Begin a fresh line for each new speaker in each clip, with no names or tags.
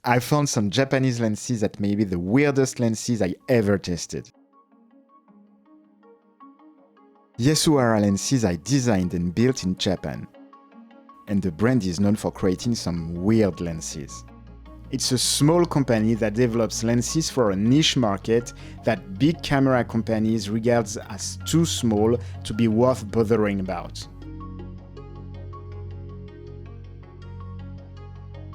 I found some Japanese lenses that may be the weirdest lenses I ever tested. Yasuhara lenses are designed and built in Japan, and the brand is known for creating some weird lenses. It's a small company that develops lenses for a niche market that big camera companies regard as too small to be worth bothering about.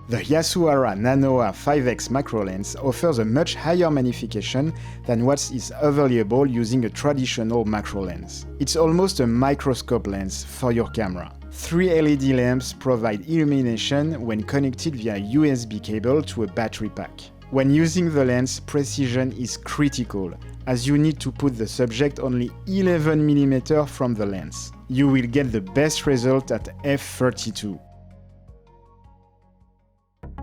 The Yasuhara Nanoa 5X macro lens offers a much higher magnification than what is available using a traditional macro lens. It's almost a microscope lens for your camera. 3 LED lamps provide illumination when connected via USB cable to a battery pack. When using the lens, precision is critical, as you need to put the subject only 11 mm from the lens. You will get the best result at f32.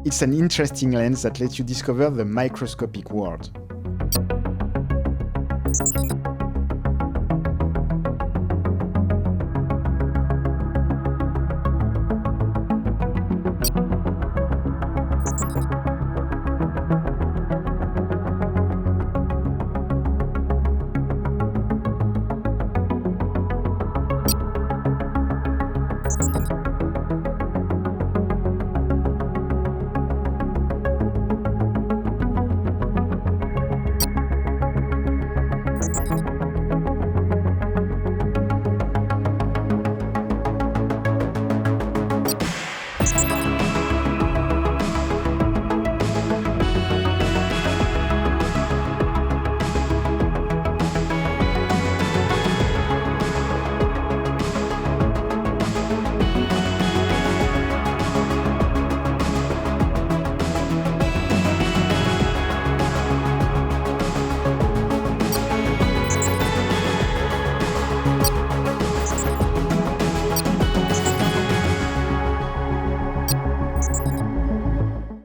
It's an interesting lens that lets you discover the microscopic world.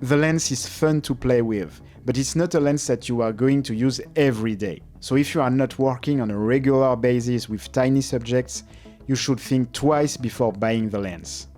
The lens is fun to play with, but it's not a lens that you are going to use every day. So if you are not working on a regular basis with tiny subjects, you should think twice before buying the lens.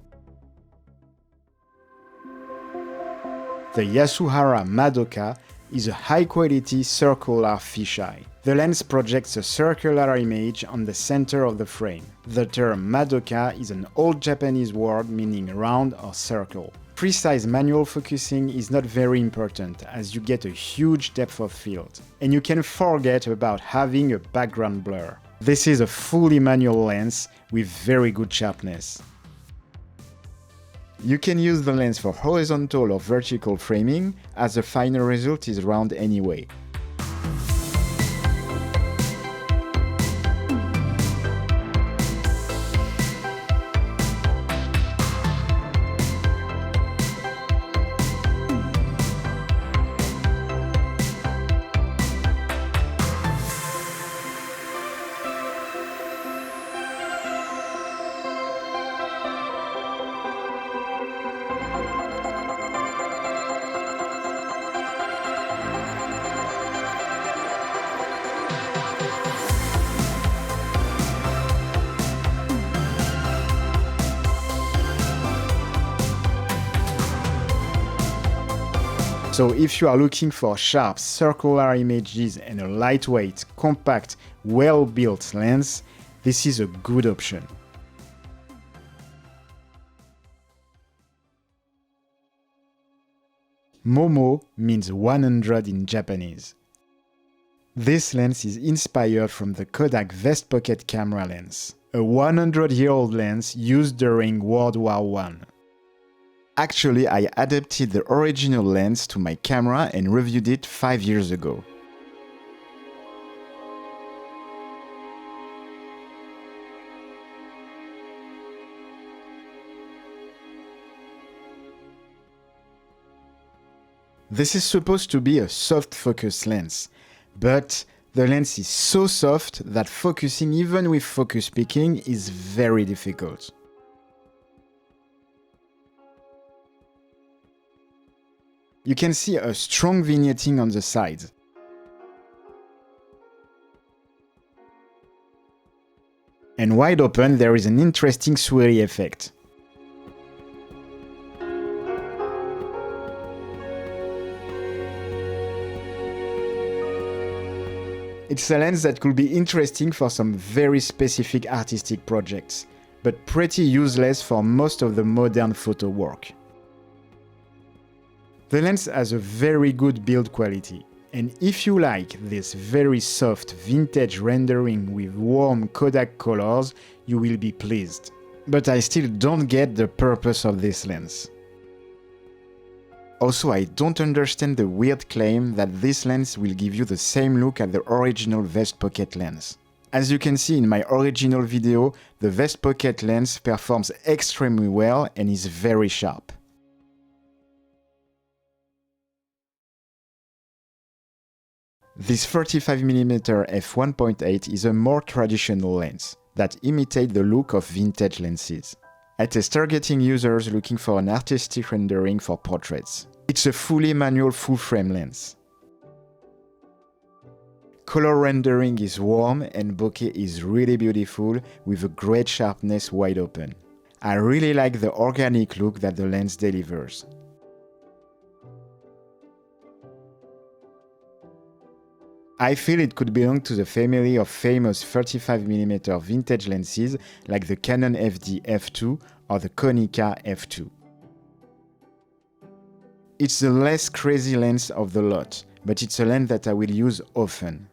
The Yasuhara Madoka is a high-quality circular fisheye. The lens projects a circular image on the center of the frame. The term Madoka is an old Japanese word meaning round or circle. Precise manual focusing is not very important as you get a huge depth of field, and you can forget about having a background blur. This is a fully manual lens with very good sharpness. You can use the lens for horizontal or vertical framing, as the final result is round anyway. So if you are looking for sharp, circular images and a lightweight, compact, well-built lens, this is a good option. Momo means 100 in Japanese. This lens is inspired from the Kodak Vest Pocket camera lens, a 100-year-old lens used during World War I. Actually, I adapted the original lens to my camera and reviewed it 5 years ago. This is supposed to be a soft focus lens, but the lens is so soft that focusing even with focus peaking is very difficult. You can see a strong vignetting on the sides. And wide open, there is an interesting swirly effect. It's a lens that could be interesting for some very specific artistic projects, but pretty useless for most of the modern photo work. The lens has a very good build quality, and if you like this very soft vintage rendering with warm Kodak colors, you will be pleased. But I still don't get the purpose of this lens. Also, I don't understand the weird claim that this lens will give you the same look as the original Vest Pocket lens. As you can see in my original video, the Vest Pocket lens performs extremely well and is very sharp. This 35mm f1.8 is a more traditional lens that imitates the look of vintage lenses. It is targeting users looking for an artistic rendering for portraits. It's a fully manual full-frame lens. Color rendering is warm and bokeh is really beautiful with a great sharpness wide open. I really like the organic look that the lens delivers. I feel it could belong to the family of famous 35mm vintage lenses like the Canon FD f2 or the Konica f2. It's the less crazy lens of the lot, but it's a lens that I will use often.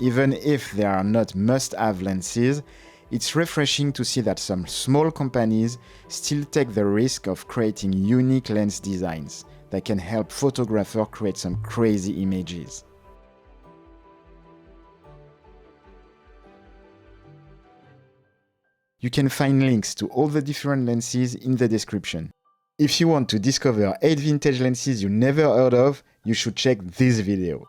Even if they are not must-have lenses, it's refreshing to see that some small companies still take the risk of creating unique lens designs that can help photographers create some crazy images. You can find links to all the different lenses in the description. If you want to discover 8 vintage lenses you never heard of, you should check this video.